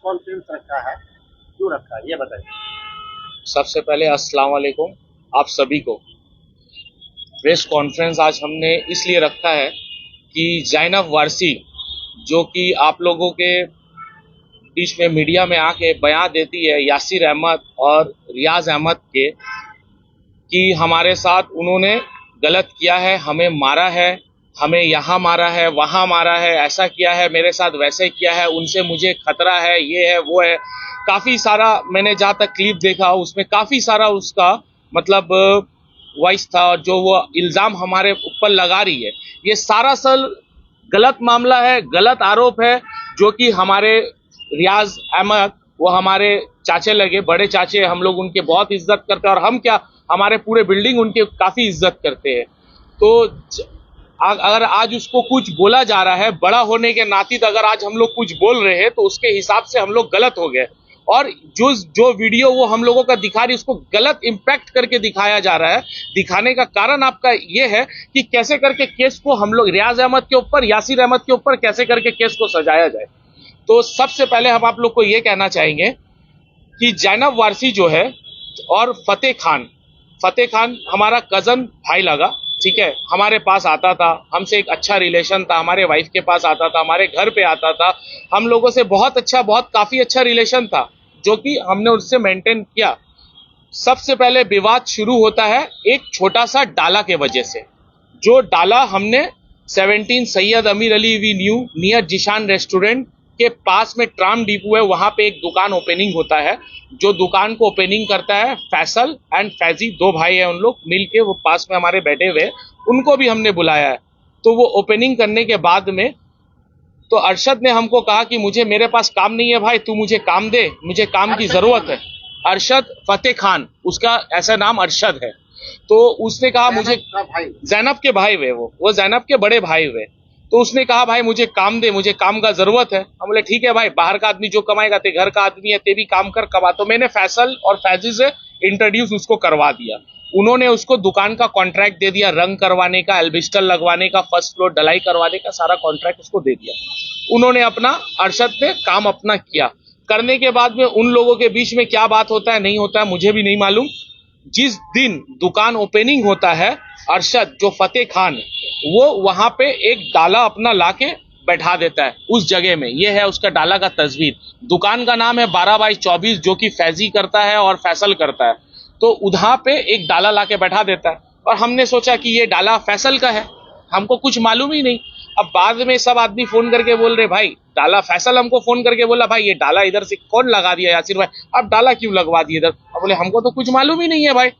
Conference रखा है, क्यों रखा है ये बताइए। सबसे पहले अस्सलाम वालेकुम आप सभी को। प्रेस कॉन्फ्रेंस आज हमने इसलिए रखा है कि ज़ैनब वारसी जो कि आप लोगों के बीच में मीडिया में आके बयान देती है यासिर अहमद और रियाज अहमद के कि हमारे साथ उन्होंने गलत किया है, हमें मारा है, हमें यहाँ मारा है, वहाँ मारा है, ऐसा किया है, मेरे साथ वैसे किया है, उनसे मुझे खतरा है, ये है वो है। काफी सारा मैंने जहाँ तक क्लिप देखा उसमें काफी सारा उसका मतलब वॉइस था और जो वो इल्जाम हमारे ऊपर लगा रही है ये सारा गलत मामला है, गलत आरोप है। जो कि हमारे रियाज अहमद वो हमारे चाचे लगे, बड़े चाचे, हम लोग उनके बहुत इज्जत करते हैं और हम क्या हमारे पूरे बिल्डिंग उनके काफी इज्जत करते हैं। तो अगर आज उसको कुछ बोला जा रहा है बड़ा होने के नाते अगर आज हम लोग कुछ बोल रहे हैं तो उसके हिसाब से हम लोग गलत हो गए और जो वीडियो वो हम लोगों का दिखा रही उसको गलत इंपैक्ट करके दिखाया जा रहा है। दिखाने का कारण आपका ये है कि कैसे करके केस को हम लोग रियाज अहमद के ऊपर, यासिर अहमद के ऊपर कैसे करके केस को सजाया जाए। तो सबसे पहले हम आप लोग को ये कहना चाहेंगे कि ज़ैनब वारसी जो है और फतेह खान हमारा कजन भाई लगा, ठीक है, हमारे पास आता था, हमसे एक अच्छा रिलेशन था, हमारे वाइफ के पास आता था, हमारे घर पे आता था, हम लोगों से काफी अच्छा रिलेशन था जो कि हमने उससे मेंटेन किया। सबसे पहले विवाद शुरू होता है एक छोटा सा डाला के वजह से। जो डाला हमने 17 सैयद अमीर अली वी न्यू नियर जिशान रेस्टोरेंट के पास में ट्राम डिपो है, वहां पे एक दुकान ओपनिंग होता है। जो दुकान को ओपनिंग करता है फैसल एंड फैजी, दो भाई है, उन लोग मिलके वो पास में हमारे बैठे हुए, उनको भी हमने बुलाया है। तो वो ओपनिंग करने के बाद में तो अरशद ने हमको कहा कि मेरे पास काम नहीं है भाई, तू मुझे काम दे, मुझे काम की जरूरत है। अरशद फतेह खान, उसका ऐसा नाम अरशद है। तो उसने कहा मुझे, ज़ैनब के भाई हुए, वो ज़ैनब के बड़े भाई हुए। तो उसने कहा भाई मुझे काम दे, मुझे काम का जरूरत है। हम बोले ठीक है भाई, बाहर का आदमी जो कमाएगा, ते घर का आदमी है, ते भी काम कर कमा। तो मैंने फैसल और फैजी से इंट्रोड्यूस उसको करवा दिया। उन्होंने उसको दुकान का कॉन्ट्रैक्ट दे दिया, रंग करवाने का, एल्बिस्टर लगवाने का, फर्स्ट फ्लोर ढलाई करवाने का, सारा कॉन्ट्रैक्ट उसको दे दिया। उन्होंने अपना, अरशद ने काम अपना किया। करने के बाद में उन लोगों के बीच में क्या बात होता है नहीं होता है मुझे भी नहीं मालूम। जिस दिन दुकान ओपनिंग होता है, अरशद जो फतेह खान वो वहां पे एक डाला अपना लाके बैठा देता है उस जगह में। ये है उसका डाला का तस्वीर। दुकान का नाम है 12x24 जो कि फैजी करता है और फैसल करता है। तो उधर पे एक डाला लाके बैठा देता है और हमने सोचा कि ये डाला फैसल का है, हमको कुछ मालूम ही नहीं। अब बाद में सब आदमी फोन करके बोल रहे भाई डाला फैसल, हमको फोन करके बोला भाई ये डाला इधर से कौन लगा दिया यासिर भाई, अब डाला क्यों लगवा दिया इधर। अब बोले हमको तो कुछ मालूम ही नहीं है भाई।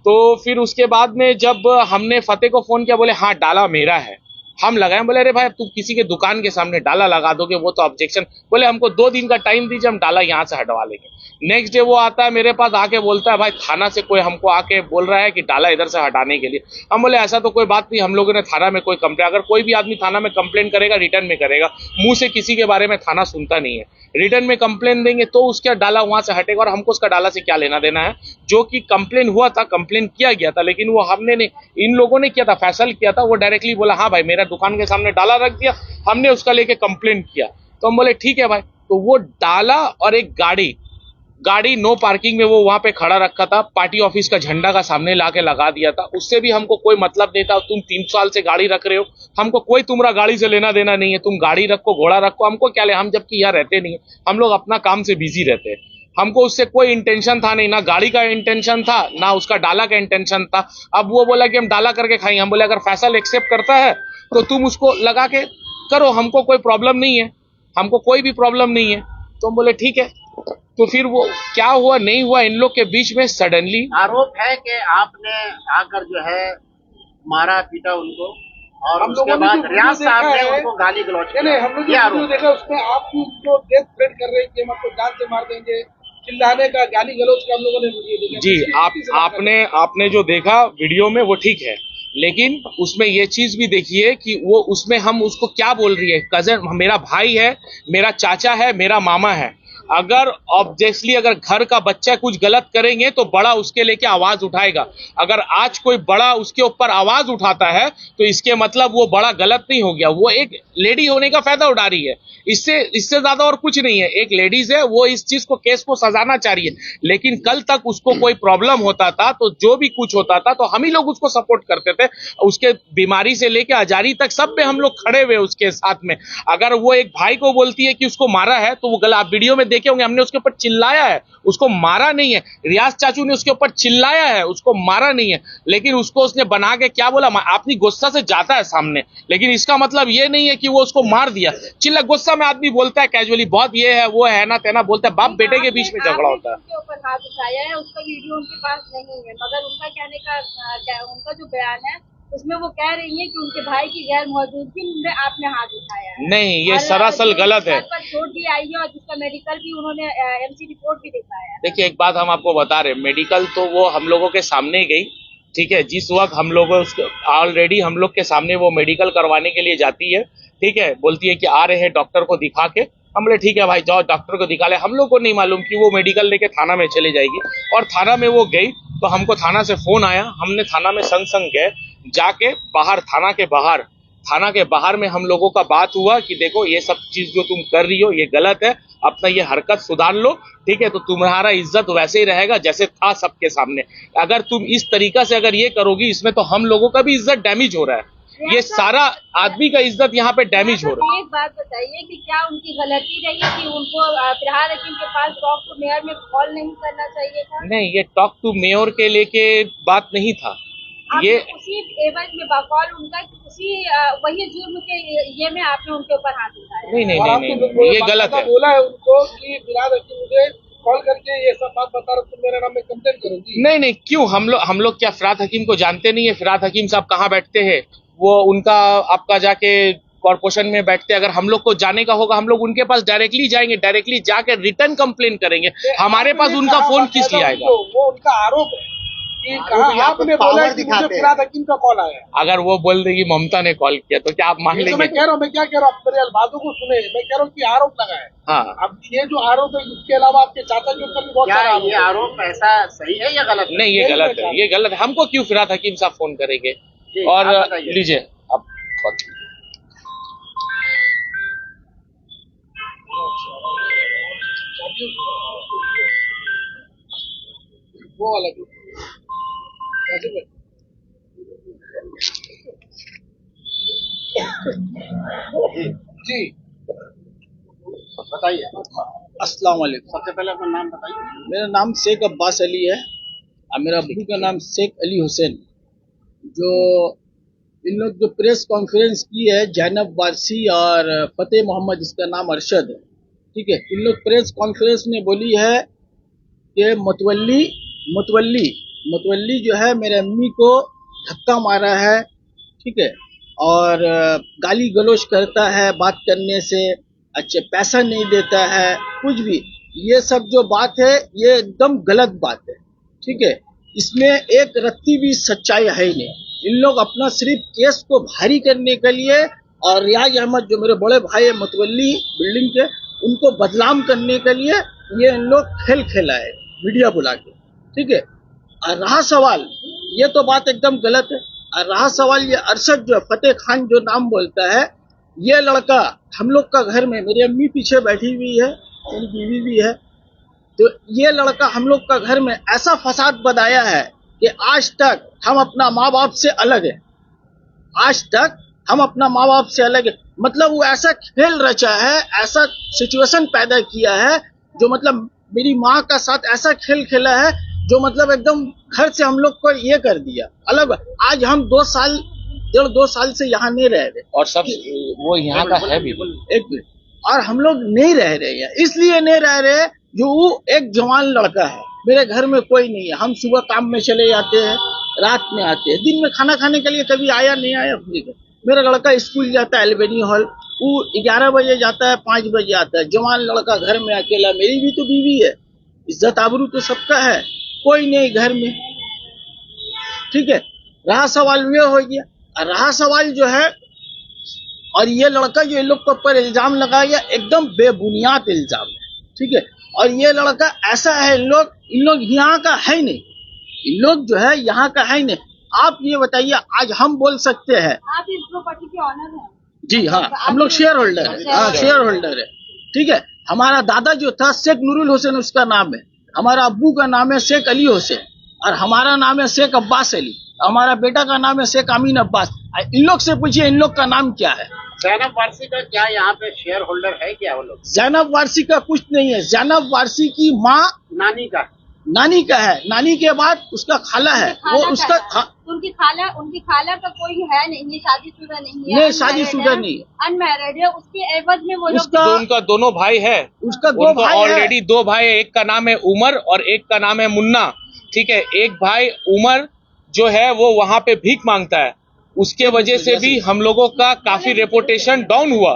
तो फिर उसके बाद में जब हमने फतेह को फोन किया, बोले हाँ डाला मेरा है, हम लगाए। बोले अरे भाई तू किसी के दुकान के सामने डाला लगा दोगे, वो तो ऑब्जेक्शन। बोले हमको 2 दिन का टाइम दीजिए, हम डाला यहाँ से हटवा लेंगे। नेक्स्ट डे वो आता है मेरे पास, आके बोलता है भाई थाना से कोई हमको आके बोल रहा है कि डाला इधर से हटाने के लिए। हम बोले ऐसा तो कोई बात नहीं, हम लोगों ने थाना में कोई कंप्लेन, अगर कोई भी आदमी थाना में कंप्लेन करेगा रिटर्न में करेगा, मुंह से किसी के बारे में थाना सुनता नहीं है। रिटर्न में कंप्लेन देंगे तो उसका डाला वहां से हटेगा और हमको उसका डाला से क्या लेना देना है। जो कि कंप्लेन हुआ था, कंप्लेन किया गया था, लेकिन वो हमने नहीं, इन लोगों ने किया था, फैसल किया था। वो डायरेक्टली बोला हाँ भाई मेरा दुकान के सामने डाला रख दिया, हमने उसका लेके कंप्लेन किया। तो हम बोले ठीक है भाई। तो वो डाला और एक गाड़ी नो पार्किंग में वो वहां पे खड़ा रखा था, पार्टी ऑफिस का झंडा का सामने लाके लगा दिया था। उससे भी हमको कोई मतलब नहीं था। तुम 3 साल से गाड़ी रख रहे हो, हमको कोई तुम्हारा गाड़ी से लेना देना नहीं है, तुम गाड़ी रखो, घोड़ा रखो, हमको क्या ले, हम जबकि यहाँ रहते नहीं है, हम लोग अपना काम से बिजी रहते हैं। हमको उससे कोई इंटेंशन था नहीं, ना गाड़ी का इंटेंशन था ना उसका डाला का इंटेंशन था। अब वो बोला कि हम डाला करके खाएंगे। हम बोले अगर फैसल एक्सेप्ट करता है तो तुम उसको लगा के करो, हमको कोई प्रॉब्लम नहीं है, हमको कोई भी प्रॉब्लम नहीं है। तो हम बोले ठीक है। तो फिर वो क्या हुआ नहीं हुआ, इन लोग के बीच में सडनली आरोप है कि आपने आकर जो है मारा पीटा उनको और उसके बाद रियाज साहब ने उनको गाली गलौज किया। हम लोग जो वीडियो देखा उसमें आप उनको डेथ थ्रेट कर रहे थे, मतलब जान से मार देंगे, चिल्लाने का, गाली गलौज का हम लोगों ने वीडियो देखा। जी आपने जो देखा वीडियो में वो ठीक है, लेकिन उसमें ये चीज भी देखिए कि वो उसमें हम उसको क्या बोल रही है, कजन, मेरा भाई है, मेरा चाचा है, मेरा मामा है। अगर ऑब्जेक्टली अगर घर का बच्चा कुछ गलत करेंगे तो बड़ा उसके लेके आवाज उठाएगा। अगर आज कोई बड़ा उसके ऊपर आवाज उठाता है तो इसके मतलब वो बड़ा गलत नहीं हो गया, वो एक लेडी होने का फायदा उठा रही है। इससे ज्यादा और कुछ नहीं है। एक लेडीज है, वो इस चीज को केस को सजाना चाह रही है, लेकिन कल तक उसको कोई प्रॉब्लम होता था तो जो भी कुछ होता था तो हम ही लोग उसको सपोर्ट करते थे। उसके बीमारी से लेके आजारी तक सब पे हम लोग खड़े हुए उसके साथ में। अगर वो एक भाई को बोलती है कि उसको मारा है तो वो गलत, आप वीडियो में देखे होंगे, हमने उसके ऊपर चिल्लाया है, उसको मारा नहीं है। रियाज चाचू ने उसके ऊपर चिल्लाया है, उसको मारा नहीं है, लेकिन उसको उसने बना के क्या बोला, अपनी गुस्सा से जाता है सामने, लेकिन इसका मतलब ये नहीं है कि वो उसको मार दिया। चिल्ला गुस्सा में आदमी बोलता है कैजुअली, बहुत ये है वो है ना तेना बोलता है, बाप बेटे के बीच में झगड़ा होता है। उनके ऊपर हाथ उठाया है, उसका वीडियो उनके पास नहीं है, मगर उनका कहने का उनका जो बयान है उसमें वो कह रही है कि उनके भाई की गैर मौजूदगी में आपने हाथ उठाया है। नहीं, ये सरासर गलत है। पर चोट भी आई है और जिसका मेडिकल भी उन्होंने एमसी रिपोर्ट भी दिखाया है। देखिए, एक बात हम आपको बता रहे, मेडिकल तो वो हम लोगों के सामने गई, ठीक है। जिस वक्त हम लोग ऑलरेडी हम लोग के सामने वो मेडिकल करवाने के लिए जाती है, ठीक है, बोलती है कि आ रहे हैं डॉक्टर को दिखा के। हम बोले ठीक है भाई जाओ डॉक्टर को दिखा ले। हम लोग को नहीं मालूम कि वो मेडिकल लेके थाना में चले जाएगी, और थाना में वो गई तो हमको थाना से फोन आया, हमने थाना में संग गए, जाके बाहर थाना के बाहर में हम लोगों का बात हुआ कि देखो ये सब चीज जो तुम कर रही हो ये गलत है, अपना ये हरकत सुधार लो, ठीक है, तो तुम्हारा इज्जत वैसे ही रहेगा जैसे था सबके सामने। अगर तुम इस तरीका से अगर ये करोगी, इसमें तो हम लोगों का भी इज्जत डैमेज हो रहा है, ये सारा आदमी का इज्जत यहाँ पे डैमेज हो रहा है। एक बात बताइए कि क्या उनकी गलती रही है कि उनको फिरहाद हकीम के पास टॉक टू मेयर में कॉल नहीं करना चाहिए था? नहीं, ये टॉक टू मेयर के लेके बात नहीं था, ये उसी एवज में बकौल उनका उसी वही जुर्म के ये में आपने उनके ऊपर हाथ उठाया। नहीं, ये गलत है। बोला है उनको कि फिरहाद हकीम मुझे कॉल करके ये सब बात बता रहा, तुम मेरे नाम में कंप्लेंट करोगी? नहीं, क्यों, हम लोग क्या फिरहाद हकीम को जानते नहीं है? फिरहाद हकीम साहब कहाँ बैठते हैं? वो उनका आपका जाके कॉर्पोरेशन में बैठते। अगर हम लोग को जाने का होगा हम लोग उनके पास डायरेक्टली जाएंगे, डायरेक्टली जाके रिटर्न कंप्लेन करेंगे। हमारे पास उनका फोन किस लिए आएगा? वो उनका आरोप है कि कहा आपने बोला कि मुझे फिरहाद हकीम का कॉल आया। अगर वो बोल देगी ममता ने कॉल किया तो क्या आप मान लेंगे? मैं कह रहा हूँ, मैं क्या कह रहा हूँ, मेरे अल्फाजों को सुने। मैं कह रहा हूँ कि आरोप लगा है। हाँ, अब ये जो आरोप है इसके अलावा आपके चाचा के ऊपर भी बहुत सारा ये आरोप ऐसा सही है या गलत है? नहीं, ये गलत है, ये गलत है। हमको क्यों फिरहाद हकीम साहब फोन करेंगे? और लीजिए आप वो अलग जी बताइए। अस्सलाम वालेकुम। सबसे पहले अपना नाम बताइए। मेरा नाम शेख अब्बास अली है और मेरा अब्बू का नाम शेख अली हुसैन। जो इन लोग जो प्रेस कॉन्फ्रेंस की है, जैनब वारसी और फतेह मोहम्मद, जिसका नाम अरशद है, ठीक है, इन लोग प्रेस कॉन्फ्रेंस में बोली है कि मुतवल्ली जो है मेरे अम्मी को धक्का मारा है, ठीक है, और गाली गलौज करता है बात करने से, अच्छा पैसा नहीं देता है, कुछ भी। ये सब जो बात है ये एकदम गलत बात है, ठीक है। इसमें एक रत्ती भी सच्चाई है ही नहीं। इन लोग अपना सिर्फ केस को भारी करने के लिए, और रियाज अहमद जो मेरे बड़े भाई है मुतवल्ली बिल्डिंग के, उनको बदनाम करने के लिए ये इन लोग खेल खेला है मीडिया बुला के, ठीक है। और रहा सवाल, ये तो बात एकदम गलत है। और रहा सवाल ये अरशद जो फतेह खान जो नाम बोलता है, ये लड़का हम लोग का घर में, मेरी अम्मी पीछे बैठी हुई है, मेरी बीवी भी है, तो ये लड़का हम लोग का घर में ऐसा फसाद बनाया है कि आज तक हम अपना माँ बाप से अलग है, आज तक हम अपना माँ बाप से अलग है। मतलब वो ऐसा खेल रचा है, ऐसा सिचुएशन पैदा किया है जो मतलब मेरी माँ का साथ ऐसा खेल खेला है जो मतलब एकदम घर से हम लोग को ये कर दिया अलग। आज हम 2 साल से यहाँ नहीं रह रहे, और सब वो यहाँ का है भी, एक मिनट, और हम लोग नहीं रह रहे हैं, इसलिए नहीं रह रहे जो वो एक जवान लड़का है, मेरे घर में कोई नहीं है, हम सुबह काम में चले जाते हैं, रात में आते हैं, दिन में खाना खाने के लिए कभी आया नहीं आया अपने घर। मेरा लड़का स्कूल जाता है एल्बेनी हॉल, वो 11 बजे जाता है, 5 बजे आता है, जवान लड़का घर में अकेला। मेरी भी तो बीवी है, इज्जत आबरू तो सबका है, कोई नहीं घर में, ठीक है। रहा सवाल ये हो गया, रहा सवाल जो है, और ये लड़का जो इन लोग के ऊपर इल्जाम लगाया एकदम बेबुनियाद इल्जाम है, ठीक है। और ये लड़का ऐसा है, इन लोग यहाँ का है नहीं, इन लोग जो है यहाँ का है नहीं। आप ये बताइए, आज हम बोल सकते हैं, आप इस प्रॉपर्टी के ऑनर हैं? जी हाँ, हम लोग शेयर होल्डर है, हाँ शेयर होल्डर है, ठीक है। हमारा दादा जो था शेख नूरुल हुसैन उसका नाम है, हमारा अब्बू का नाम है शेख अली हुसैन, और हमारा नाम है शेख अब्बास अली, हमारा बेटा का नाम है शेख अमीन अब्बास। इन लोग से पूछिए इन लोग का नाम क्या है। जैनब वारसी का क्या यहाँ पे शेयर होल्डर है क्या वो लोग? जैनब वारसी का कुछ नहीं है, जैनब वारसी की माँ नानी का है, नानी के बाद उसका खाला है, वो उसका उनकी खाला का कोई है नहीं, शादीशुदा नहीं है, नहीं शादीशुदा नहीं है, अनमैरिड है। उसके एवज में वो लोग, तो उनका दोनों भाई है, उसका दो भाई ऑलरेडी 2 भाई है, एक का नाम है उमर और एक का नाम है मुन्ना, ठीक है। एक भाई उमर जो है वो वहाँ पे भीख मांगता है, उसके वजह से भी हम लोगों का काफी रेपुटेशन डाउन हुआ।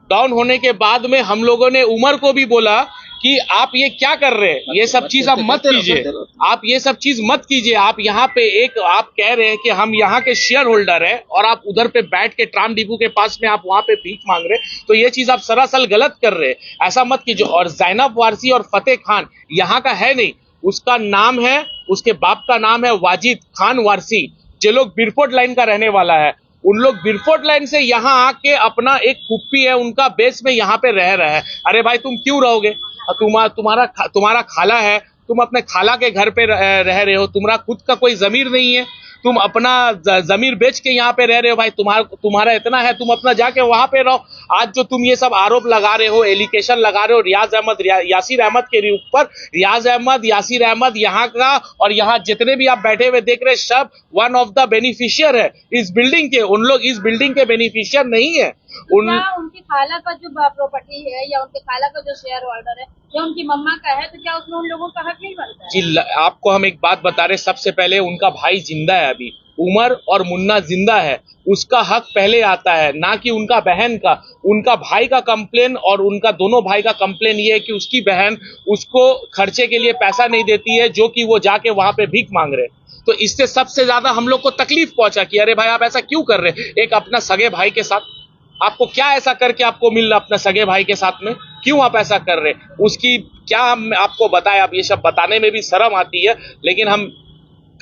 डाउन होने के बाद में हम लोगों ने उमर को भी बोला कि आप ये क्या कर रहे हैं, ये सब चीज आप मत कीजिए, आप ये सब चीज मत कीजिए। आप यहाँ पे आप कह रहे हैं कि हम यहाँ के शेयर होल्डर हैं और आप उधर पे बैठ के ट्राम डिपो के पास में आप वहाँ पे भीख मांग रहे हैं, तो ये चीज आप सरासर गलत कर रहे हैं, ऐसा मत कीजिए। और जैनब वारसी और फतेह खान यहाँ का है नहीं, उसका नाम है, उसके बाप का नाम है वाजिद खान वारसी, जो लोग बिरफोर्ड लाइन का रहने वाला है। उन लोग बिरफोर्ड लाइन से यहाँ आके अपना एक कुप्पी है उनका बेस में यहाँ पे रह रहा है। अरे भाई तुम क्यों रहोगे? तुम्हारा खाला है, तुम अपने खाला के घर पे रह रहे हो, तुम्हारा खुद का कोई जमीर नहीं है, तुम अपना जमीर बेच के यहाँ पे रह रहे हो। भाई तुम्हारा इतना है, तुम अपना जाके वहां पे रहो। आज जो तुम ये सब आरोप लगा रहे हो, एलिगेशन लगा रहे हो रियाज अहमद यासिर अहमद के ऊपर, रियाज अहमद यासिर अहमद यहाँ का और यहाँ जितने भी आप बैठे हुए देख रहे हैं सब वन ऑफ द बेनिफिशियर है इस बिल्डिंग के। उन लोग इस बिल्डिंग के बेनिफिशियर नहीं है। उनकी खाला का जो प्रॉपर्टी है या उनके खाला का जो शेयर होल्डर है या उनकी मम्मा का है, तो क्या उसमें उन लोगों का हक नहीं बनता है? जी आपको हम एक बात बता रहे, सबसे पहले उनका भाई जिंदा है, अभी उमर और मुन्ना जिंदा है, उसका हक पहले आता है, ना कि उनका बहन का। उनका भाई का कंप्लेन और उनका दोनों भाई का कंप्लेन ये है कि उसकी बहन उसको खर्चे के लिए पैसा नहीं देती है, जो कि वो जाके वहां पे भीख मांग रहे। तो इससे सबसे ज्यादा हम लोग को तकलीफ पहुंचा कि अरे भाई आप ऐसा क्यों कर रहे, एक अपना सगे भाई के साथ आपको क्या ऐसा करके आपको मिल रहा, अपने सगे भाई के साथ में क्यों आप ऐसा कर रहे? उसकी क्या हम आपको बताएं, अब ये सब बताने में भी शर्म आती है, लेकिन हम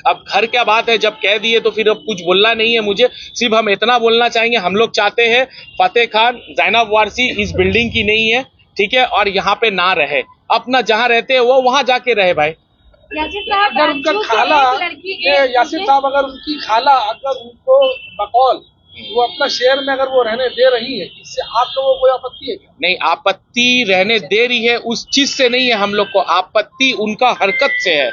अब घर क्या बात है, जब कह दिए तो फिर अब कुछ बोलना नहीं है मुझे। सिर्फ हम इतना बोलना चाहेंगे, हम लोग चाहते हैं फतेह खान जैनब वारसी इस बिल्डिंग की नहीं है, ठीक है, और यहाँ पे ना रहे, अपना जहाँ रहते हैं वो वहां जाके रहे। भाई अगर उनका खाला यासिर साहब, अगर उनकी खाला अगर उनको बकौल वो अपना शेयर में अगर वो रहने दे रही है, इससे आप लोगों को कोई आपत्ति है क्या? नहीं, आपत्ति रहने दे रही है उस चीज से नहीं है, हम लोग को आपत्ति उनका हरकत से है।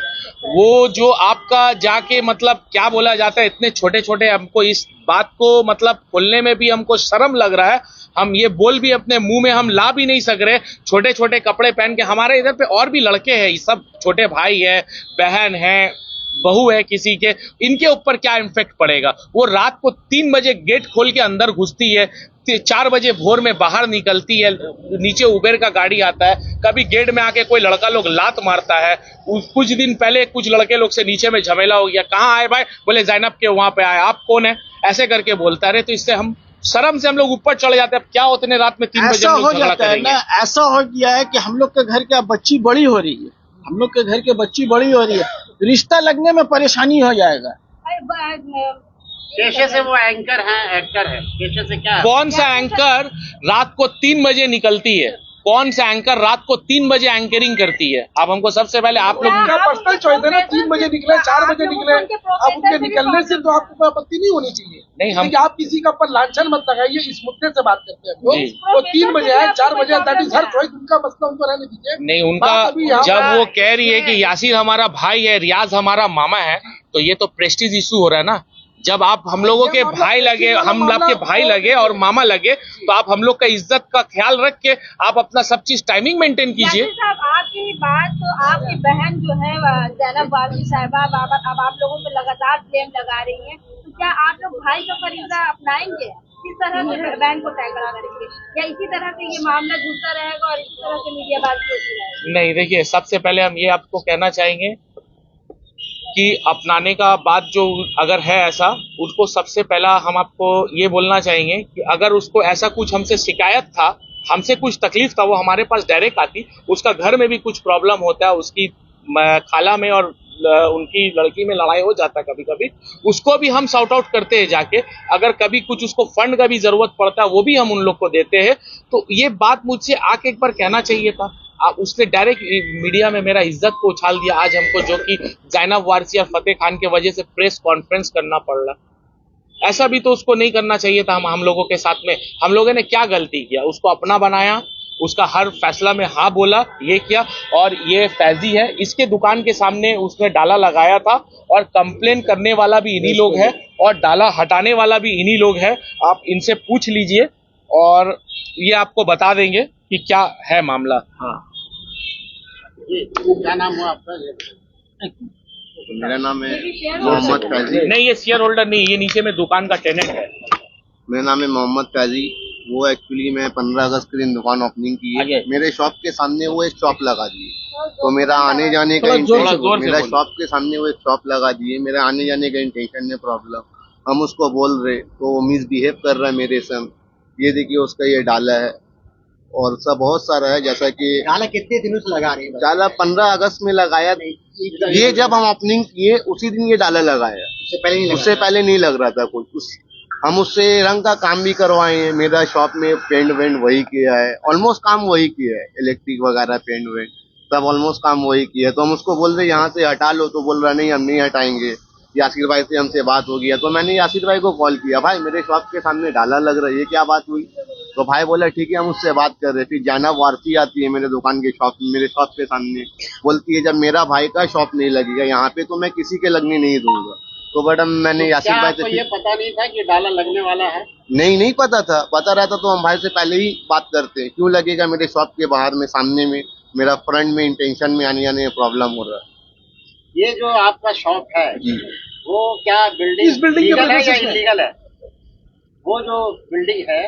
वो जो आपका जाके मतलब क्या बोला जाता है, इतने छोटे छोटे, हमको इस बात को मतलब खोलने में भी हमको शर्म लग रहा है, हम ये बोल भी अपने मुंह में हम ला भी नहीं सक रहे। छोटे छोटे कपड़े पहन के, हमारे इधर पे और भी लड़के हैं, ये सब छोटे भाई है, बहन है, बहू है किसी के, इनके ऊपर क्या इम्फेक्ट पड़ेगा? वो रात को 3 बजे गेट खोल के अंदर घुसती है, 4 बजे भोर में बाहर निकलती है, नीचे उबेर का गाड़ी आता है, कभी गेट में आके कोई लड़का लोग लात मारता है। कुछ दिन पहले कुछ लड़के लोग से नीचे में झमेला हो गया, कहाँ आए भाई? बोले जैनब के वहां पे आए। आप कौन है? ऐसे करके बोलता रहे, तो इससे हम शर्म से हम लोग ऊपर चढ़ जाते हैं। अब क्या उतने रात में 3 बजे हो जाता है ना, ऐसा हो गया है कि हम लोग के घर क्या बच्ची बड़ी हो रही है, हम लोग के घर के बच्ची बड़ी हो रही है, रिश्ता लगने में परेशानी हो जाएगा। पेशे से वो एंकर हैं, एक्टर है, पेशे से क्या है? कौन सा एंकर रात को 3 बजे निकलती है? कौन सा एंकर रात को 3 बजे एंकरिंग करती है? अब हमको सबसे पहले आप लोग पर्सनल चॉइस है ना, 3 बजे निकले, 4 बजे निकले, अब उनके निकलने से तो आपको कोई आपत्ति नहीं होनी चाहिए। नहीं, हम आप किसी का पर लांछन मत लगाइए, इस मुद्दे से बात करते हैं। वो 3 बजे है, 4 बजे, दैट इज हर चॉइस, उनका मसला, उनको रहने दीजिए। नहीं, उनका जब वो कह रही है कि यासिर हमारा भाई है, रियाज हमारा मामा है, तो ये तो प्रेस्टीज इशू हो रहा है ना। जब आप हम लोगों के भाई लगे, हम आपके भाई लगे और मामा लगे, तो आप हम लोग का इज्जत का ख्याल रख के आप अपना सब चीज टाइमिंग मेंटेन कीजिए। आपकी बात तो आपकी बहन जो है जैनब वारसी साहिबा अब आप लोगों पे लगातार ब्लेम लगा रही हैं, तो क्या आप लोग भाई का फरीजा अपनाएंगे? किस तरह से बहन को टैकल करेंगे, या इसी तरह से ये मामला घूमता रहेगा और इसी तरह से मीडियाबाजी होती रहेगी? नहीं, देखिए, सबसे पहले हम ये आपको कहना चाहेंगे कि अपनाने का बात जो अगर है ऐसा, उसको सबसे पहला हम आपको ये बोलना चाहेंगे कि अगर उसको ऐसा कुछ हमसे शिकायत था हमसे कुछ तकलीफ था वो हमारे पास डायरेक्ट आती, उसका घर में भी कुछ प्रॉब्लम होता है, उसकी खाला में और उनकी लड़की में लड़ाई हो जाता है कभी कभी, उसको भी हम सॉर्ट आउट करते हैं जाके। अगर कभी कुछ उसको फंड का भी जरूरत पड़ता है वो भी हम उन लोग को देते हैं। तो ये बात मुझसे आके एक बार कहना चाहिए था। उसने डायरेक्ट मीडिया में मेरा इज्जत को उछाल दिया आज हमको, जो कि ज़ैनब वारसी और फतेह खान की वजह से प्रेस कॉन्फ्रेंस करना पड़ रहा। ऐसा भी तो उसको नहीं करना चाहिए था। हम लोगों के साथ में हम लोगों ने क्या गलती किया? उसको अपना बनाया, उसका हर फैसला में हाँ बोला, ये किया। और ये फैजी है, इसके दुकान के सामने उसने डाला लगाया था और कंप्लेन करने वाला भी इन्हीं लोग है और डाला हटाने वाला भी इन्हीं लोग है। आप इनसे पूछ लीजिए और ये आपको बता देंगे कि क्या है मामला। हाँ, क्या नाम हुआ आपका? मेरा नाम है मोहम्मद फैजी। नहीं, ये शेयर होल्डर नहीं, ये नीचे में दुकान का टेनेंट है। मेरा नाम है मोहम्मद फैजी। वो एक्चुअली मैं 15 अगस्त के दिन दुकान ओपनिंग की है, मेरे शॉप के सामने वो एक शॉप लगा दिए, तो मेरा आने जाने का इंटेंशन, मेरा शॉप के सामने वो एक शॉप लगा दिए, मेरा आने जाने का इंटेंशन है प्रॉब्लम। हम उसको बोल रहे तो वो मिसबिहेव कर रहा है मेरे संग। ये देखिए उसका ये डाला है और सब बहुत सारा है, जैसा कि डाला कितने दिनों से लगा रहे हैं? डाला 15 अगस्त में लगाया, ये जब हम ओपनिंग किए उसी दिन ये डाला लगाया, उससे पहले नहीं लग रहा था कुछ। हम उससे रंग का काम भी करवाए हैं, मेरा शॉप में पेंट वेंट वही किया है, ऑलमोस्ट काम वही किया है, इलेक्ट्रिक वगैरह पेंट वेंट सब ऑलमोस्ट काम वही किया है। तो हम उसको बोल रहे यहाँ से हटा लो, तो बोल रहा नहीं हम नहीं हटाएंगे, यासिर भाई से हमसे बात हो गया। तो मैंने यासिर भाई को कॉल किया, भाई मेरे शॉप के सामने डाला लग रहा है, ये क्या बात हुई? तो भाई बोला ठीक है हम उससे बात कर रहे। फिर ज़ैनब वारसी आती है मेरे दुकान के मेरे शॉप के सामने, बोलती है जब मेरा भाई का शॉप नहीं लगेगा यहाँ पे तो मैं किसी के लगने नहीं दूंगा। तो मैडम मैंने यासिर भाई से, ये पता नहीं था कि डाला लगने वाला है? नहीं पता था, पता रहता तो हम भाई से पहले ही बात करते। क्यों लगेगा मेरे शॉप के बाहर में, सामने में, मेरा फ्रंट में इंटेंशन में आने जाने में प्रॉब्लम हो रहा है। ये जो आपका शॉप है वो क्या इस बिल्डिंग लीगल है या इलीगल है? वो जो बिल्डिंग है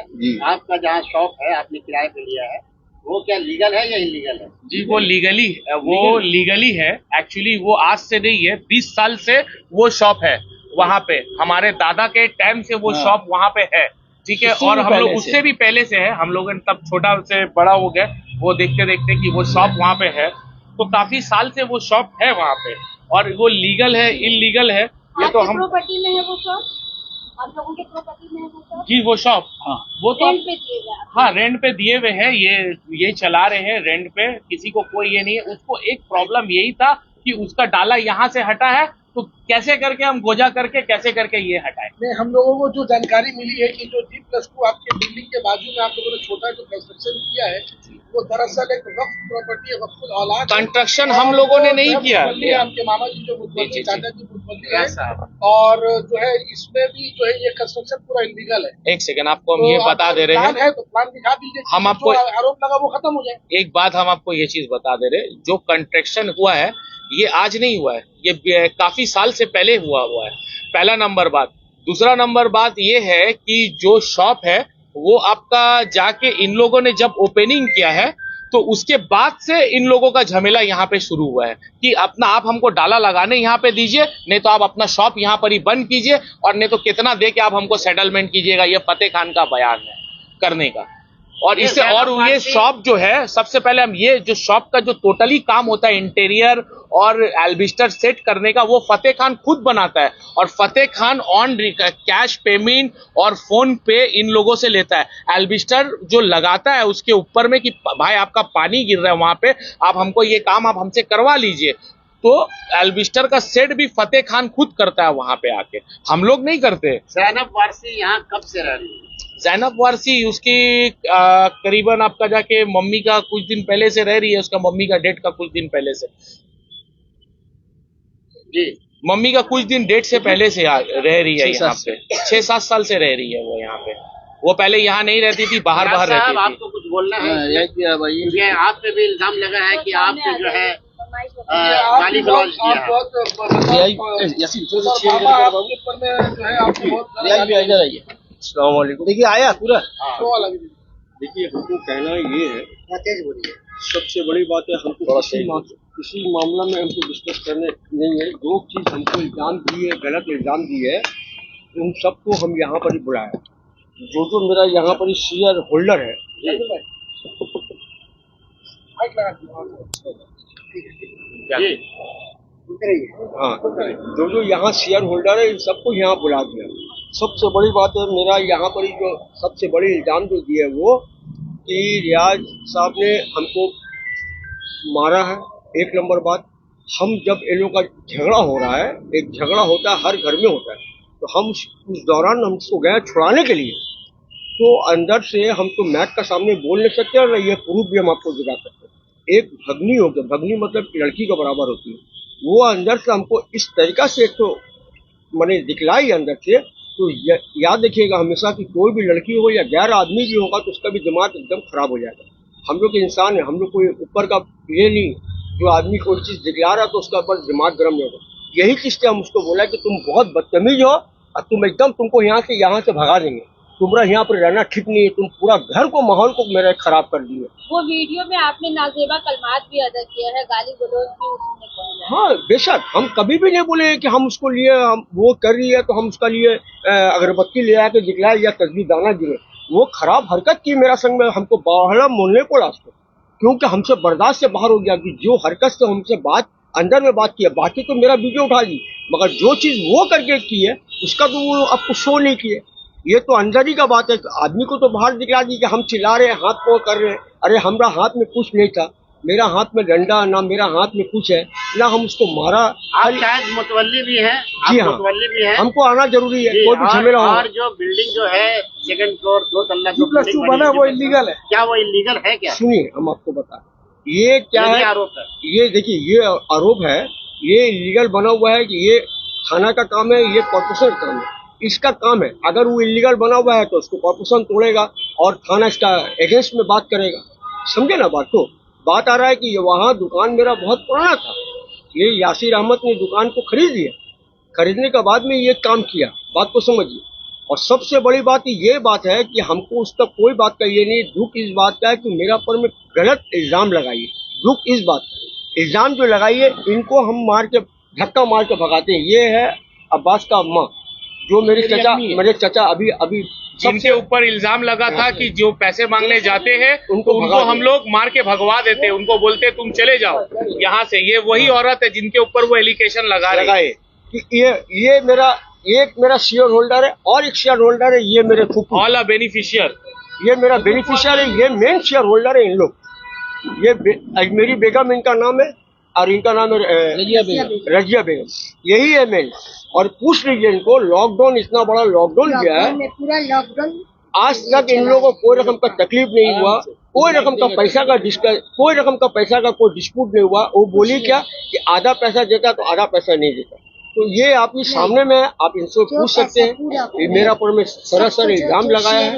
आपका, जहाँ शॉप है आपने किराए पे लिया है, वो क्या लीगल है या इलीगल है? जी वो लीगली है। एक्चुअली वो आज से नहीं है, 20 साल से वो शॉप है वहाँ पे। हमारे दादा के टाइम से वो शॉप वहाँ पे है, ठीक है। और हम लोग उससे भी पहले से है, हम लोग तब छोटा से बड़ा हो गए वो देखते देखते कि वो शॉप वहाँ पे है। तो काफी साल से वो शॉप है वहाँ पे और वो लीगल है इलीगल है ये तो हम प्रॉपर्टी में है वो शॉप, आप लोगों के प्रॉपर्टी में है वो शॉप? जी वो शॉप, हाँ वो तो रेंट पे दिए गए? हाँ रेंट पे दिए हुए हैं, ये चला रहे हैं रेंट पे, किसी को कोई ये नहीं है। उसको एक प्रॉब्लम यही था कि उसका डाला यहाँ से हटा है, तो कैसे करके हम गोजा करके कैसे करके ये हटाए। नहीं, हम लोगों को जो जानकारी मिली है कि जो G+2 आपके बिल्डिंग के बाजू में आप लोगों ने छोटा जो कंस्ट्रक्शन किया है वो दरअसल एक वक्फ प्रॉपर्टी है, वक्फुल औलाद। कंस्ट्रक्शन हम लोगों ने नहीं किया, आपके मामा जी जो मुतवल्ली चाचा जी मुतवल्ली है, और जो है इसमें भी जो है ये कंस्ट्रक्शन पूरा इलीगल है। एक सेकंड आपको हम ये बता दे रहे हैं, तो प्लान दिखा दीजिए, हम आपको आरोप लगा वो खत्म हो जाए। एक बात हम आपको ये चीज बता दे रहे, जो कंस्ट्रक्शन हुआ है ये आज नहीं हुआ है, ये काफी साल से पहले हुआ है, पहला नंबर बात। दूसरा नंबर बात ये है कि जो शॉप है वो आपका जाके इन लोगों ने जब ओपनिंग किया है तो उसके बाद से इन लोगों का झमेला यहाँ पे शुरू हुआ है कि अपना आप हमको डाला लगाने यहाँ पे दीजिए, नहीं तो आप अपना शॉप यहाँ पर ही बंद कीजिए, और नहीं तो कितना दे के आप हमको सेटलमेंट कीजिएगा। ये फतेह खान का बयान है करने का। और इससे और ये शॉप जो है, सबसे पहले हम ये जो शॉप का जो टोटली काम होता है इंटीरियर और एल्बिस्टर सेट करने का, वो फतेह खान खुद बनाता है और फतेह खान ऑन कैश पेमेंट और फोन पे इन लोगों से लेता है। एल्बिस्टर जो लगाता है उसके ऊपर में कि भाई आपका पानी गिर रहा है वहां पे, आप हमको ये काम आप हमसे करवा लीजिए, तो एल्बिस्टर का सेट भी फतेह खान खुद करता है वहां पे आके, हम लोग नहीं करते। ज़ैनब वारसी यहाँ कब से रह रही है? ज़ैनब वारसी उसकी करीबन आपका जाके मम्मी का कुछ दिन पहले से रह रही है, उसका मम्मी का डेट का कुछ दिन पहले से जी, मम्मी का कुछ दिन डेट से पहले से रह रही है यहाँ पे, 6-7 साल से रह रही है वो यहाँ पे। वो पहले यहाँ नहीं रहती थी, बाहर रहती थी। आपको कुछ बोलना है? ये आप पे भी इल्जाम लगा है कि आपने जो है गाली गलौज किया। देखिए आया पूरा। देखिए हमको कहना ये है, सबसे बड़ी बात है हमको किसी मामला में हमको डिस्कस करने नहीं है। जो चीज हमको इल्जाम दी है, गलत इल्जाम दी है, उन सबको हम यहाँ पर ही बुलाया। जो मेरा यहाँ पर शेयर होल्डर है, माइक लगा दीजिए। हाँ, जो यहाँ शेयर होल्डर है इन सबको यहाँ बुला दिया। सबसे बड़ी बात है मेरा यहाँ पर जो सबसे बड़ी इल्जाम जो दिया है वो कि रियाज साहब ने हमको मारा है। एक नंबर बात, हम जब इन लोगों का झगड़ा हो रहा है, एक झगड़ा होता है हर घर में होता है, तो हम उस दौरान हम उसको गए छुड़ाने के लिए, तो अंदर से हम तो मैट का सामने बोल नहीं सकते और ये प्रूफ भी हम आपको दिखा सकते हैं। एक भगनी हो गया, भगनी मतलब लड़की के बराबर होती है, वो अंदर से हमको इस तरीका से एक तो मैंने दिखलाई अंदर से, तो याद रखिएगा हमेशा कि कोई भी लड़की हो या गैर आदमी भी होगा तो उसका भी दिमाग एकदम खराब हो जाएगा। हम लोग इंसान है, हम लोग कोई ऊपर का ये नहीं, जो आदमी कोई चीज दिखला रहा तो उसका ऊपर दिमाग गर्म नहीं होगा। यही चीज से हम उसको बोला कि तुम बहुत बदतमीज हो और तुम एकदम तुमको यहाँ से भगा देंगे, तुम्हारा यहाँ पर रहना ठीक नहीं है, तुम पूरा घर को माहौल को मेरा खराब कर दिए। वो वीडियो में आपने नाजेबा कलमात भी अदा किया है, गाली गलौज भी उसने बोला। हाँ बेशक, हम कभी भी नहीं बोले कि हम उसको लिए हम वो कर रही है तो हम उसका लिए अगरबत्ती ले आके दिखलाए या तस्वीर दाना गिरे। वो खराब हरकत की मेरा संग में, हमको बाहर मोलने पड़ा उसको, क्योंकि हमसे बर्दाश्त से बाहर हो गया कि जो हरकत से हमसे बात अंदर में बात की है। बाकी तो मेरा वीडियो उठा ली, मगर जो चीज वो करके की है उसका तो वो आपको शो नहीं किए। ये तो अंदर ही का बात है। आदमी को तो बाहर दिखला दी कि हम चिल्ला रहे हैं, हाथ पाँव कर रहे हैं। अरे हमारा हाथ में कुछ नहीं था, मेरा हाथ में डंडा ना मेरा हाथ में कुछ है ना, हम उसको मारा। आप शायद मुतवल्ली भी हैं? जी हाँ, मुतवल्ली भी हैं। हमको आना जरूरी है, कोई भी झमेला हो। और जो बिल्डिंग जो है सेकंड फ्लोर 2 तल्ला 2+2 बना वो इलीगल है। क्या वो इलीगल है क्या? सुनिए हम आपको बता, ये क्या है आरोप है। ये देखिए, ये आरोप है, ये इलीगल बना हुआ है कि ये थाना का काम है, ये कॉर्पोरेशन का काम है, इसका काम है। अगर वो इलीगल बना हुआ है तो उसको कॉर्पोरेशन तोड़ेगा और थाना इसका अगेंस्ट में बात करेगा। समझे ना बात? तो बात आ रहा है कि ये वहाँ दुकान मेरा बहुत पुराना था, ये यासिर अहमद ने दुकान को खरीद लिया, खरीदने के बाद में ये काम किया, बात को समझिए। और सबसे बड़ी बात ये बात है कि हमको उसका कोई बात का ये नहीं, दुख इस बात का है कि मेरा पर में गलत इल्जाम लगाइए। दुख इस बात का, इल्जाम जो लगाइए इनको हम मार के धक्का मार के भगाते हैं। ये है अब्बास का अम्मा, जो मेरे चचा अभी जिनके ऊपर इल्जाम लगा था कि जो पैसे मांगने जाते हैं उनको हम लोग मार के भगवा देते, उनको बोलते तुम चले जाओ यहाँ से। ये वही औरत है जिनके ऊपर वो एलिगेशन लगाए कि ये मेरा शेयर होल्डर है और एक शेयर होल्डर है ये मेरे फूफू, ऑल बेनिफिशियर, ये मेरा बेनिफिशियर है, ये मेन शेयर होल्डर है इन लोग। ये मेरी बेगम इनका नाम है और इनका नाम है रजिया बेगम, यही है मेन। और पूछ लीजिए इनको, लॉकडाउन इतना बड़ा लॉकडाउन किया है, पूरा लॉकडाउन आज तक इन लोगों को कोई रकम का तकलीफ नहीं हुआ, कोई रकम का पैसा का कोई डिस्प्यूट नहीं हुआ। वो बोली क्या कि आधा पैसा देता तो आधा पैसा नहीं देता। तो ये आपके सामने में आप इनसे पूछ सकते हैं। ये मेरा पर में सरासर इल्जाम लगाया है।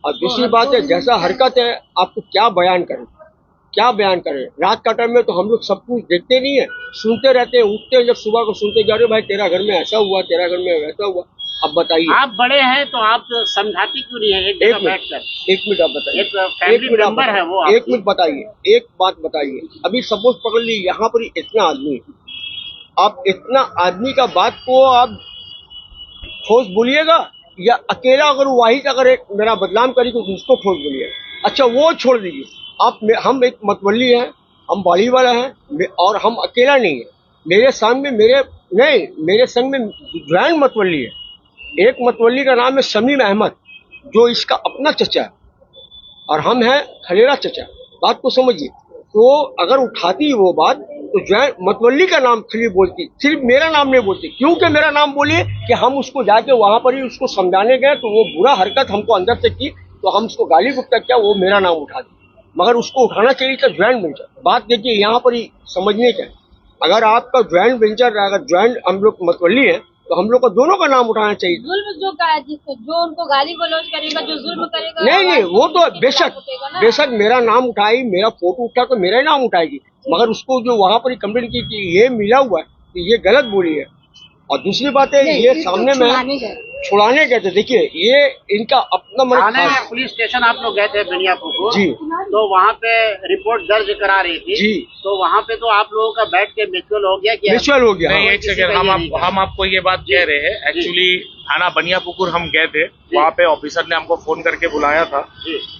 और दूसरी बात है, जैसा हरकत है आपको क्या बयान करें। रात का टाइम में तो हम लोग सब कुछ देखते नहीं है, सुनते रहते हैं, उठते हैं जब सुबह को सुनते जा रहे भाई तेरा घर में ऐसा हुआ, तेरा घर में वैसा हुआ। अब बताइए, आप बड़े हैं तो आप समझाते क्यों नहीं है? एक मिनट आप बताइए, फैमिली मेंबर है वो, एक मिनट बताइए, एक बात बताइए। अभी सपोज पकड़ लीजिए यहाँ पर इतना आदमी, आप इतना आदमी का बात को आप ठोस बोलिएगा या अकेला अगर वाहिद अगर एक मेरा बदनाम करी तो उसको ठोस बोलिएगा। अच्छा वो छोड़ दीजिए, हम एक मतवली हैं, हम बाड़ी वाला हैं और हम अकेला नहीं है। मेरे संग में ज्वाइंट मतवली है। एक मतवली का नाम है शमीम अहमद, जो इसका अपना चचा है, और हम हैं खलेरा चचा। बात को समझिए। तो अगर उठाती वो बात तो ज्वाइंट मतवली का नाम खाली बोलती, सिर्फ मेरा नाम नहीं बोलती। क्योंकि मेरा नाम बोलिए कि हम उसको जाके वहां पर ही उसको समझाने गए तो वो बुरा हरकत हमको अंदर से की तो हम उसको गाली गुप्ता किया, वो मेरा नाम उठा दी। मगर उसको उठाना चाहिए था ज्वाइंट वेंचर। बात देखिए यहाँ पर ही समझने का, अगर आपका ज्वाइंट वेंचर, अगर ज्वाइंट हम लोग मतवली है तो हम लोग को दोनों का नाम उठाना चाहिए। जुल्म जो उनको गाली गलौज करेगा, जो जुल्म करेगा, नहीं वो तो बेशक मेरा नाम उठाई, मेरा फोटो उठा तो मेरा ही नाम उठाएगी। मगर उसको जो वहां पर ही कंप्लेंट की कि ये मिला हुआ है, तो ये गलत बोली है। और दूसरी बात है ये सामने में छुड़ाने गए थे। देखिए ये इनका अपना थाने में पुलिस स्टेशन आप लोग गए थे बेनियापुकुर जी, तो वहाँ पे रिपोर्ट दर्ज करा रही थी जी, तो वहाँ पे तो आप लोगों का बैठ के म्यूचुअल हो गया कि म्यूचुअल हो गया। नहीं, एक सेकंड, हम आपको ये बात कह रहे हैं। एक्चुअली थाना बनियापुकुर हम गए थे, वहाँ पे ऑफिसर ने हमको फोन करके बुलाया था,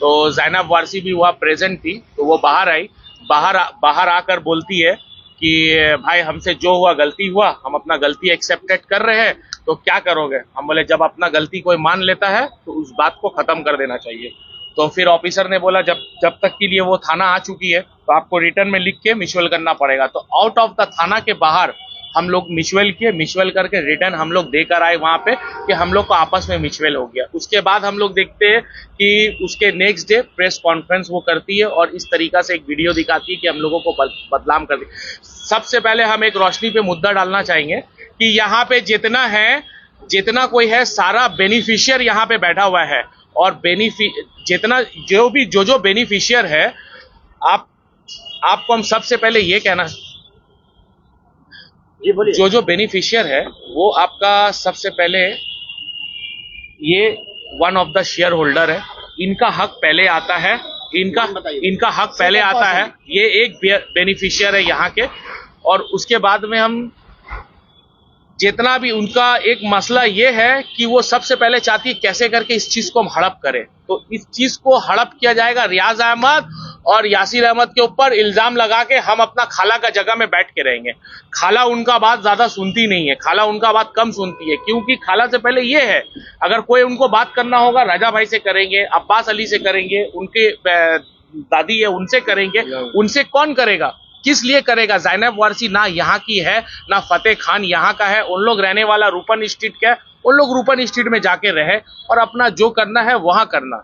तो जैनब वारसी भी वहाँ प्रेजेंट थी, तो वो बाहर आई। बाहर आकर बोलती है कि भाई हमसे जो हुआ गलती हुआ, हम अपना गलती एक्सेप्टेड कर रहे हैं, तो क्या करोगे? हम बोले जब अपना गलती कोई मान लेता है तो उस बात को खत्म कर देना चाहिए। तो फिर ऑफिसर ने बोला जब तक के लिए वो थाना आ चुकी है तो आपको रिटर्न में लिख के म्यूचुअल करना पड़ेगा। तो आउट ऑफ द थाना के बाहर हम लोग म्यूचुअल किए, म्यूचुअल करके रिटर्न हम लोग देकर आए वहां पे कि हम लोग को आपस में म्यूचुअल हो गया। उसके बाद हम लोग देखते हैं कि उसके नेक्स्ट डे प्रेस कॉन्फ्रेंस वो करती है और इस तरीका से एक वीडियो दिखाती है कि हम लोगों को बदनाम कर दी। सबसे पहले हम एक रोशनी पे मुद्दा डालना चाहेंगे कि यहाँ पे जितना कोई है सारा बेनिफिशियर यहाँ पे बैठा हुआ है, और जितना जो बेनिफिशियर है, आपको हम सबसे पहले ये कहना, जो बेनिफिशियर है वो आपका सबसे पहले ये one of the share holder है। इनका हक पहले आता है, इनका हक पहले आता है। ये एक बेनिफिशियर है यहाँ के, और उसके बाद में हम जितना भी उनका एक मसला ये है कि वो सबसे पहले चाहती है कैसे करके इस चीज को हम हड़प करें। तो इस चीज को हड़प किया जाएगा रियाज अहमद और यासिर अहमद के ऊपर इल्जाम लगा के हम अपना खाला का जगह में बैठ के रहेंगे। खाला उनका बात ज्यादा सुनती नहीं है, खाला उनका बात कम सुनती है, क्योंकि खाला से पहले ये है अगर कोई उनको बात करना होगा राजा भाई से करेंगे, अब्बास अली से करेंगे, उनके दादी है उनसे करेंगे। उनसे कौन करेगा, किस लिए करेगा? जैनब वारसी ना यहाँ की है ना फतेह खान यहाँ का है। उन लोग रहने वाला रूपन स्ट्रीट का है, उन लोग रूपन स्ट्रीट में जाके रहे और अपना जो करना है वहां करना।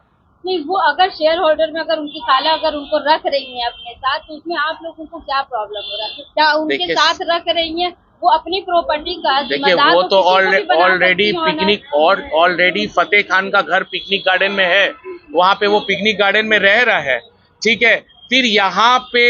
नहीं, वो अगर शेयर होल्डर में अगर उनकी खाला अगर उनको रख रही है अपने साथ, तो उसमें आप लोगों को क्या प्रॉब्लम हो रहा है? क्या उनके साथ रख रही है? वो अपनी प्रॉपर्टी का देखिए, वो तो ऑलरेडी फतेह खान का घर पिकनिक गार्डन में है, वहां पे वो पिकनिक गार्डन में रह रहा है, ठीक है। फिर यहाँ पे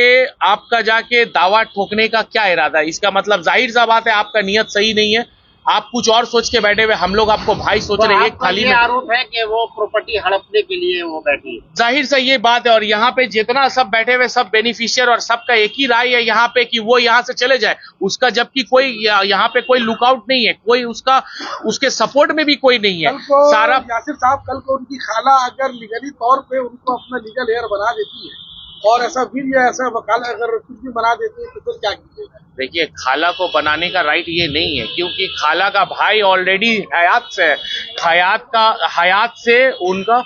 आपका जाके दावा ठोकने का क्या इरादा है? इसका मतलब जाहिर सा बात है आपका नियत सही नहीं है, आप कुछ और सोच के बैठे हुए, हम लोग आपको भाई सोच रहे हैं। एक थाली में आरोप है कि वो प्रॉपर्टी हड़पने के लिए वो बैठी है, जाहिर सा ये बात है। और यहाँ पे जितना सब बैठे हुए सब बेनिफिशियर और सबका एक ही राय है यहाँ पे कि वो यहाँ से चले जाए उसका, जबकि कोई यहाँ पे कोई लुकआउट नहीं है, कोई उसके सपोर्ट में भी कोई नहीं है। सारा यासिर साहब कल को उनकी खाला अगर लीगली तौर पे उनको अपना लीगल हेयर बना देती है और ऐसा विल या ऐसा वकालत अगर कुछ भी बना देती है तो फिर क्या कीजिएगा? देखिए, खाला को बनाने का राइट ये नहीं है, क्योंकि खाला का भाई ऑलरेडी हयात से है। हयात से उनका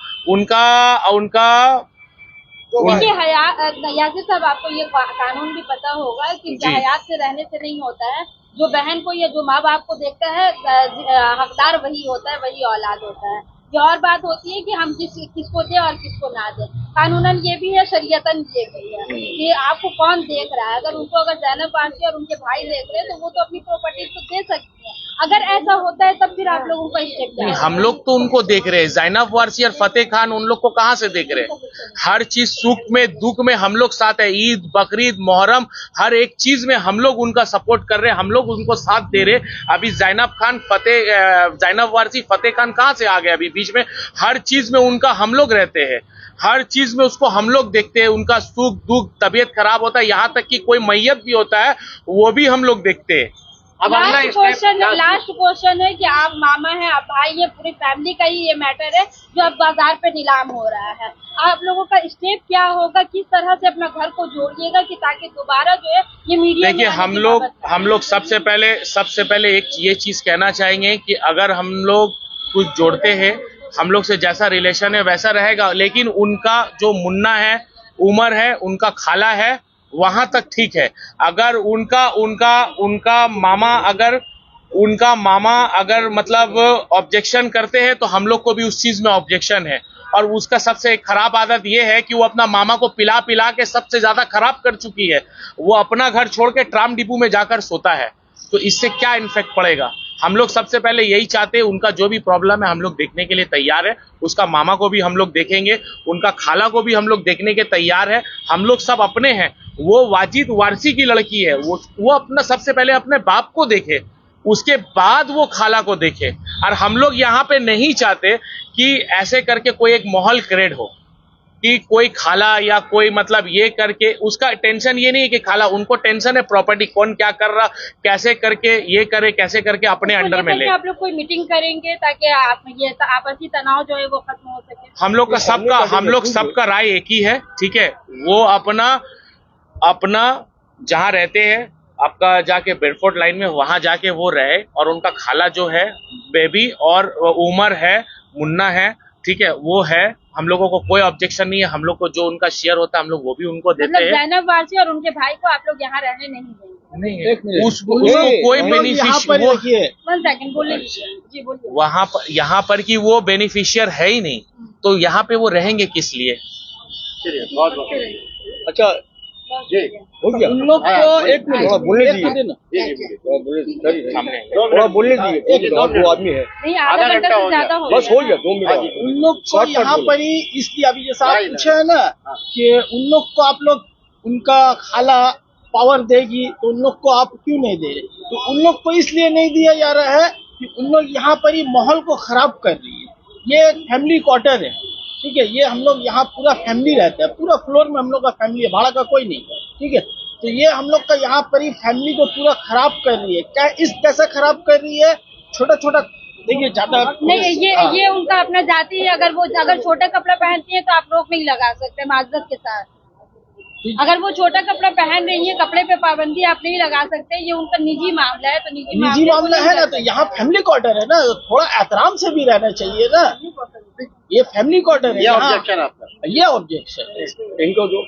देखिए, यासिर साहब आपको ये कानून भी पता होगा कि हयात से रहने से नहीं होता है। जो बहन को या जो माँ बाप को देखता है हकदार वही होता है, वही औलाद होता है। ये और बात होती है कि हम किसको दे और किसको ना दे। कानूनन ये भी है, शरीयतन ये भी है कि आपको कौन देख रहा है। अगर जैनब वारसी और उनके भाई देख रहे हैं तो वो तो अपनी प्रॉपर्टी तो दे सकती है। अगर ऐसा होता है तब फिर आप लोगों का स्टेप क्या है? हम लोग तो उनको देख रहे हैं, जैनब वारसी और फतेह खान उन लोग को कहाँ से देख रहे हैं? हर चीज सुख में दुख में हम लोग साथ है। ईद, बकरीद, मोहर्रम, हर एक चीज में हम लोग उनका सपोर्ट कर रहे हैं, हम लोग उनको साथ दे रहे। अभी जैनब वारसी फतेह खान कहाँ से आ गए? अभी बीच में हर चीज में उनका हम लोग रहते हैं, हर चीज में उसको हम लोग देखते हैं। उनका सुख दुख, तबीयत खराब होता है, यहाँ तक कि कोई मैयत भी होता है वो भी हम लोग देखते हैं। अब लास्ट क्वेश्चन है कि आप मामा हैं, आप भाई है, पूरी फैमिली का ही ये मैटर है जो अब बाजार पे नीलाम हो रहा है। आप लोगों का स्टेप क्या होगा? किस तरह से अपना घर को जोड़िएगा कि ताकि दोबारा जो है ये मीडिया? देखिए, हम लोग सबसे पहले एक ये चीज कहना चाहेंगे कि अगर हम लोग कुछ जोड़ते हैं, हम लोग से जैसा रिलेशन है वैसा रहेगा, लेकिन उनका जो मुन्ना है, उमर है, उनका खाला है, वहां तक ठीक है। अगर उनका मामा अगर मतलब ऑब्जेक्शन करते हैं तो हम लोग को भी उस चीज में ऑब्जेक्शन है। और उसका सबसे खराब आदत ये है कि वो अपना मामा को पिला के सबसे ज्यादा खराब कर चुकी है। वो अपना घर छोड़ के ट्राम डिपो में जाकर सोता है, तो इससे क्या इन्फेक्ट पड़ेगा? हम लोग सबसे पहले यही चाहते हैं, उनका जो भी प्रॉब्लम है हम लोग देखने के लिए तैयार है। उसका मामा को भी हम लोग देखेंगे, उनका खाला को भी हम लोग देखने के तैयार है। हम लोग सब अपने हैं। वो वाजिद वारसी की लड़की है, वो अपना सबसे पहले अपने बाप को देखे, उसके बाद वो खाला को देखे। और हम लोग यहाँ पे नहीं चाहते कि ऐसे करके कोई एक माहौल क्रिएट हो कि कोई खाला या कोई मतलब ये करके, उसका टेंशन ये नहीं है कि खाला, उनको टेंशन है प्रॉपर्टी कौन क्या कर रहा, कैसे करके ये करे, कैसे करके अपने अंडर में ले। आप लोग कोई मीटिंग करेंगे ताकि आप ये आपसी तनाव जो है वो खत्म हो सके? हम लोग सबका राय एक ही है, ठीक है। वो अपना जहाँ रहते हैं, आपका जाके बेडफोर्ड लाइन में वहां जाके वो रहे, और उनका खाला जो है बेबी और उमर है, मुन्ना है, ठीक है, वो है। हम लोगों को कोई ऑब्जेक्शन नहीं है। हम लोग को जो उनका शेयर होता है हम लोग वो भी उनको देते हैं। ज़ैनब वारसी और उनके भाई को आप लोग यहाँ रहने नहीं देंगे? नहीं, उसको कोई बेनिफिशियर, वहां पर यहाँ पर कि वो बेनिफिशियर है ही नहीं, तो यहाँ पे वो रहेंगे किस लिए? अच्छा हो गया। उन लोग को एक मिनट बोलने दीजिए, थोड़ा बोलने दीजिए, दो आदमी है, आधा घंटा से ज्यादा हो बस हो गया 2 मिनट। उन लोग को यहाँ पर ही इसलिए अभी जैसा आप पूछे है ना कि उन लोग को आप लोग उनका खाला पावर देगी, तो उन लोग को आप क्यों नहीं दे रहे? तो उन लोग को इसलिए नहीं दिया जा रहा है कि उन लोग यहाँ पर ही माहौल को खराब कर रही है। ये फैमिली क्वार्टर है, ठीक है, ये हम लोग यहाँ पूरा फैमिली रहता है, पूरा फ्लोर में हम लोग का फैमिली है, भाड़ा का कोई नहीं, ठीक है। तो ये हम लोग का यहाँ पर ही फैमिली को पूरा खराब कर रही है। क्या इस कैसे खराब कर रही है? छोटा छोटा देखिए, ज्यादा नहीं, ये उनका अपना जाति है। अगर छोटा कपड़ा पहनती है तो आप रोक नहीं लगा सकते माजरत के साथ। अगर वो छोटा कपड़ा पहन रही है, कपड़े पे पाबंदी आप नहीं लगा सकते, ये उनका निजी मामला है। तो निजी मामला है ना, तो यहाँ फैमिली क्वार्टर है ना, थोड़ा एहतराम से भी रहना चाहिए ना। ये फैमिली क्वार्टर है, ये ऑब्जेक्शन आपका, ये ऑब्जेक्शन इनको दो।